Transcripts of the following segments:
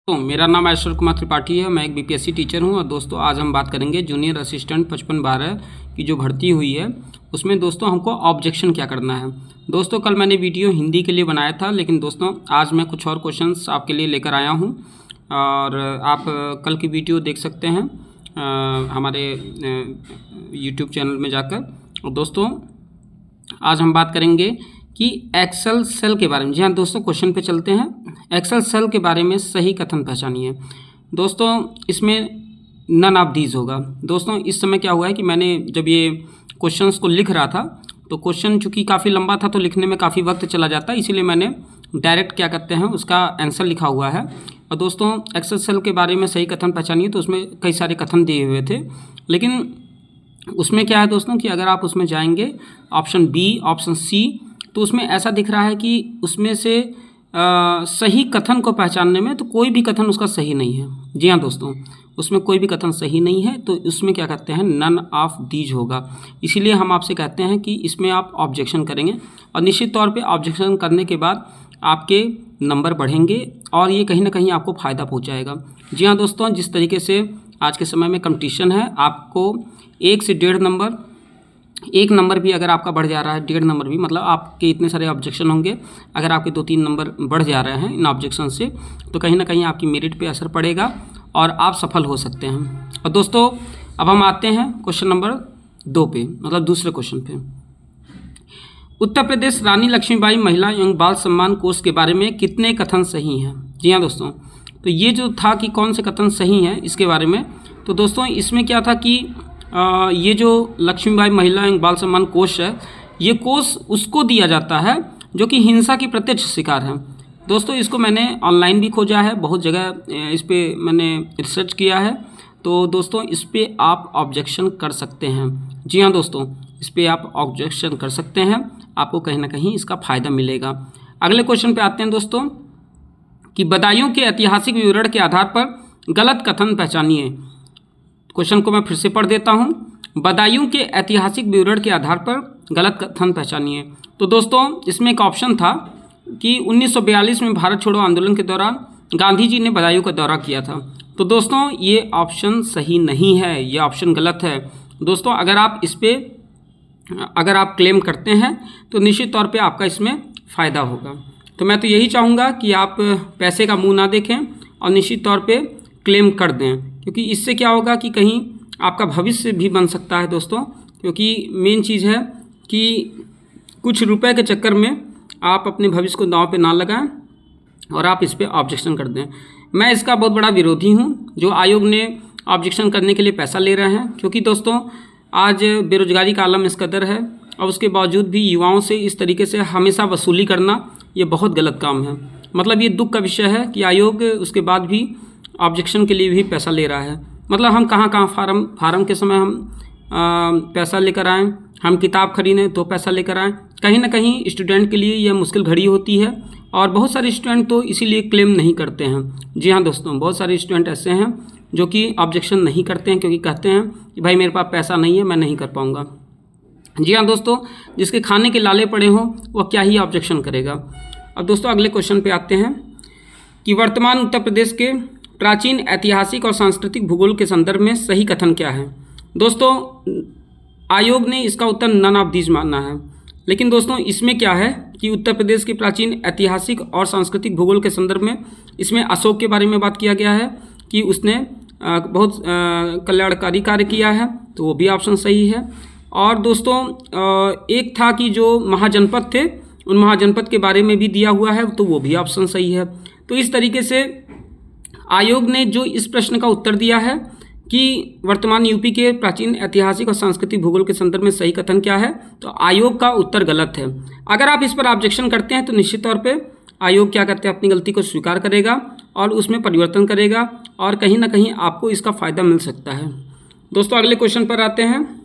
तो मेरा नाम ऐश्वर्य कुमार त्रिपाठी है। मैं एक बीपीएससी टीचर हूं और दोस्तों आज हम बात करेंगे जूनियर असिस्टेंट 5512 की जो भर्ती हुई है उसमें दोस्तों हमको ऑब्जेक्शन क्या करना है। दोस्तों कल मैंने वीडियो हिंदी के लिए बनाया था, लेकिन दोस्तों आज मैं कुछ और क्वेश्चंस आपके लिए लेकर आया हूं और आप कल की वीडियो देख सकते हैं हमारे यूट्यूब चैनल में जाकर। और दोस्तों आज हम बात करेंगे कि एक्सेल सेल के बारे में। जी हाँ दोस्तों, क्वेश्चन पे चलते हैं। एक्सेल सेल के बारे में सही कथन पहचानिए। दोस्तों इसमें नन ऑफ दीज होगा। दोस्तों इस समय क्या हुआ है कि मैंने जब ये क्वेश्चंस को लिख रहा था तो क्वेश्चन चूँकि काफ़ी लंबा था तो लिखने में काफ़ी वक्त चला जाता है, इसीलिए मैंने डायरेक्ट क्या करते हैं उसका आंसर लिखा हुआ है। और दोस्तों एक्सेल सेल के बारे में सही कथन पहचानिए, तो उसमें कई सारे कथन दिए हुए थे, लेकिन उसमें क्या है दोस्तों कि अगर आप उसमें जाएंगे ऑप्शन बी, ऑप्शन सी, तो उसमें ऐसा दिख रहा है कि उसमें से सही कथन को पहचानने में तो कोई भी कथन उसका सही नहीं है। जी हाँ दोस्तों, उसमें कोई भी कथन सही नहीं है, तो उसमें क्या कहते हैं नन ऑफ दीज होगा। इसीलिए हम आपसे कहते हैं कि इसमें आप ऑब्जेक्शन करेंगे और निश्चित तौर पे ऑब्जेक्शन करने के बाद आपके नंबर बढ़ेंगे और ये कहीं ना कहीं आपको फ़ायदा पहुँचाएगा। जी हाँ दोस्तों, जिस तरीके से आज के समय में कंपटीशन है, आपको 1 से 1.5 नंबर, 1 नंबर भी अगर आपका बढ़ जा रहा है, 1.5 नंबर भी, मतलब आपके इतने सारे ऑब्जेक्शन होंगे, अगर आपके 2-3 नंबर बढ़ जा रहे हैं इन ऑब्जेक्शन से, तो कहीं ना कहीं आपकी मेरिट पे असर पड़ेगा और आप सफल हो सकते हैं। और दोस्तों अब हम आते हैं क्वेश्चन नंबर 2 पे, मतलब दूसरे क्वेश्चन पे। उत्तर प्रदेश रानी लक्ष्मीबाई महिला एवं बाल सम्मान कोष के बारे में कितने कथन सही हैं? जी हाँ दोस्तों, तो ये जो था कि कौन से कथन सही हैं इसके बारे में, तो दोस्तों इसमें क्या था कि ये जो लक्ष्मीबाई महिला एवं बाल सम्मान कोष है, ये कोष उसको दिया जाता है जो कि हिंसा की प्रत्यक्ष शिकार है। दोस्तों इसको मैंने ऑनलाइन भी खोजा है, बहुत जगह इस पे मैंने रिसर्च किया है, तो दोस्तों इस पे आप ऑब्जेक्शन कर सकते हैं। जी हाँ दोस्तों, इस पे आप ऑब्जेक्शन कर सकते हैं, आपको कहीं ना कहीं इसका फ़ायदा मिलेगा। अगले क्वेश्चन पे आते हैं दोस्तों कि बदायूं के ऐतिहासिक विवरण के आधार पर गलत कथन पहचानिए। क्वेश्चन को मैं फिर से पढ़ देता हूं। बदायूं के ऐतिहासिक विवरण के आधार पर गलत कथन पहचानिए। तो दोस्तों इसमें एक ऑप्शन था कि 1942 में भारत छोड़ो आंदोलन के दौरान गांधी जी ने बदायूं का दौरा किया था। तो दोस्तों ये ऑप्शन सही नहीं है, ये ऑप्शन गलत है। दोस्तों अगर आप क्लेम करते हैं तो निश्चित तौर पे आपका इसमें फ़ायदा होगा। तो मैं तो यही चाहूँगा कि आप पैसे का मुँह ना देखें और निश्चित तौर पे क्लेम कर दें, क्योंकि इससे क्या होगा कि कहीं आपका भविष्य भी बन सकता है दोस्तों। क्योंकि मेन चीज़ है कि कुछ रुपए के चक्कर में आप अपने भविष्य को दांव पे ना लगाएं और आप इस पे ऑब्जेक्शन कर दें। मैं इसका बहुत बड़ा विरोधी हूं जो आयोग ने ऑब्जेक्शन करने के लिए पैसा ले रहे हैं, क्योंकि दोस्तों आज बेरोजगारी का आलम इस कदर है और उसके बावजूद भी युवाओं से इस तरीके से हमेशा वसूली करना ये बहुत गलत काम है। मतलब ये दुख का विषय है कि आयोग उसके बाद भी ऑब्जेक्शन के लिए भी पैसा ले रहा है। मतलब हम कहाँ फार्म के समय हम पैसा लेकर आएँ, हम किताब खरीदें तो पैसा लेकर आएँ। कहीं ना कहीं स्टूडेंट के लिए यह मुश्किल घड़ी होती है और बहुत सारे स्टूडेंट तो इसीलिए क्लेम नहीं करते हैं। जी हाँ दोस्तों, बहुत सारे स्टूडेंट ऐसे हैं जो कि ऑब्जेक्शन नहीं करते हैं, क्योंकि कहते हैं कि भाई मेरे पास पैसा नहीं है, मैं नहीं कर पाऊँगा। जी हाँ दोस्तों, जिसके खाने के लाले पड़े हों वह क्या ही ऑब्जेक्शन करेगा। अब दोस्तों अगले क्वेश्चन पे आते हैं कि वर्तमान उत्तर प्रदेश के प्राचीन ऐतिहासिक और सांस्कृतिक भूगोल के संदर्भ में सही कथन क्या है। दोस्तों आयोग ने इसका उत्तर नन ऑफ दीज माना है, लेकिन दोस्तों इसमें क्या है कि उत्तर प्रदेश के प्राचीन ऐतिहासिक और सांस्कृतिक भूगोल के संदर्भ में इसमें अशोक के बारे में बात किया गया है कि उसने बहुत कल्याणकारी कार्य किया है, तो वो भी ऑप्शन सही है। और दोस्तों एक था कि जो महाजनपद थे उन महाजनपद के बारे में भी दिया हुआ है, तो वो भी ऑप्शन सही है। तो इस तरीके से आयोग ने जो इस प्रश्न का उत्तर दिया है कि वर्तमान यूपी के प्राचीन ऐतिहासिक और सांस्कृतिक भूगोल के संदर्भ में सही कथन क्या है, तो आयोग का उत्तर गलत है। अगर आप इस पर ऑब्जेक्शन करते हैं तो निश्चित तौर पे आयोग क्या करते हैं, अपनी गलती को स्वीकार करेगा और उसमें परिवर्तन करेगा और कहीं ना कहीं आपको इसका फ़ायदा मिल सकता है। दोस्तों अगले क्वेश्चन पर आते हैं।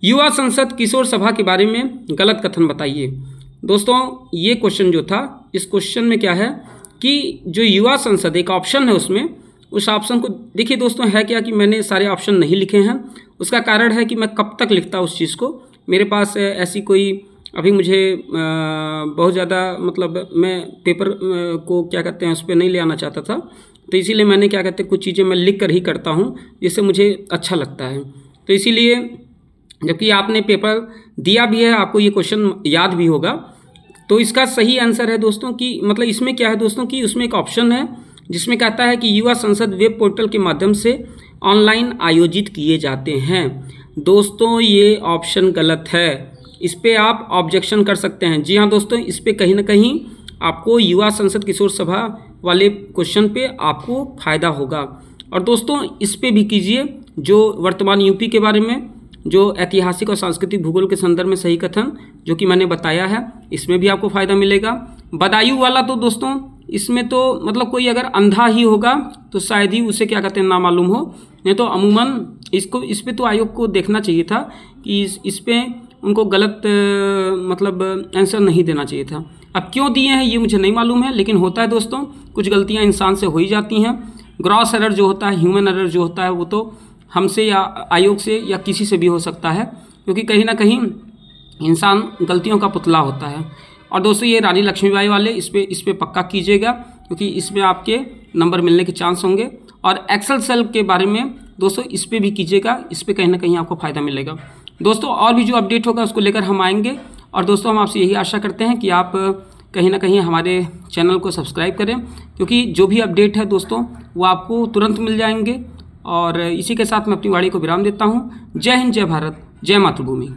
युवा संसद किशोर सभा के बारे में गलत कथन बताइए। दोस्तों ये क्वेश्चन जो था, इस क्वेश्चन में क्या है कि जो युवा संसद एक ऑप्शन है, उसमें उस ऑप्शन को देखिए दोस्तों, है क्या कि मैंने सारे ऑप्शन नहीं लिखे हैं। उसका कारण है कि मैं कब तक लिखता उस चीज़ को, मेरे पास ऐसी कोई अभी मुझे बहुत ज़्यादा मतलब मैं पेपर को क्या कहते हैं उस पर नहीं ले आना चाहता था, तो इसीलिए मैंने क्या कहते हैं कुछ चीज़ें मैं लिख कर ही करता हूँ, जिससे मुझे अच्छा लगता है। तो इसीलिए जबकि आपने पेपर दिया भी है, आपको ये क्वेश्चन याद भी होगा, तो इसका सही आंसर है दोस्तों कि मतलब इसमें क्या है दोस्तों कि उसमें एक ऑप्शन है जिसमें कहता है कि युवा संसद वेब पोर्टल के माध्यम से ऑनलाइन आयोजित किए जाते हैं। दोस्तों ये ऑप्शन गलत है, इस पर आप ऑब्जेक्शन कर सकते हैं। जी हाँ दोस्तों, इस पर कहीं ना कहीं आपको युवा संसद किशोर सभा वाले क्वेश्चन पे आपको फ़ायदा होगा। और दोस्तों इस पे भी कीजिए जो वर्तमान यूपी के बारे में, जो ऐतिहासिक और सांस्कृतिक भूगोल के संदर्भ में सही कथन जो कि मैंने बताया है, इसमें भी आपको फ़ायदा मिलेगा। बदायूं वाला तो दोस्तों इसमें तो मतलब कोई अगर अंधा ही होगा तो शायद ही उसे क्या कहते हैं ना मालूम हो, नहीं तो अमूमन इसको इस पे तो आयोग को देखना चाहिए था कि इस पे उनको गलत मतलब आंसर नहीं देना चाहिए था। अब क्यों दिए हैं ये मुझे नहीं मालूम है, लेकिन होता है दोस्तों, कुछ गलतियाँ इंसान से हो ही जाती हैं। ग्रॉस एरर जो होता है, ह्यूमन एरर जो होता है, वो तो हमसे या आयोग से या किसी से भी हो सकता है, क्योंकि कहीं ना कहीं इंसान गलतियों का पुतला होता है। और दोस्तों ये रानी लक्ष्मीबाई वाले इस पे पक्का कीजिएगा, क्योंकि इसमें आपके नंबर मिलने के चांस होंगे। और एक्सेल सेल के बारे में दोस्तों इस पे भी कीजिएगा, इस पे कहीं ना कहीं आपको फ़ायदा मिलेगा। दोस्तों और भी जो अपडेट होगा उसको लेकर हम आएंगे। और दोस्तों हम आपसे यही आशा करते हैं कि आप कहीं ना कहीं हमारे चैनल को सब्सक्राइब करें, क्योंकि जो भी अपडेट है दोस्तों वो आपको तुरंत मिल जाएंगे। और इसी के साथ मैं अपनी वाणी को विराम देता हूँ। जय हिंद, जय भारत, जय मातृभूमि।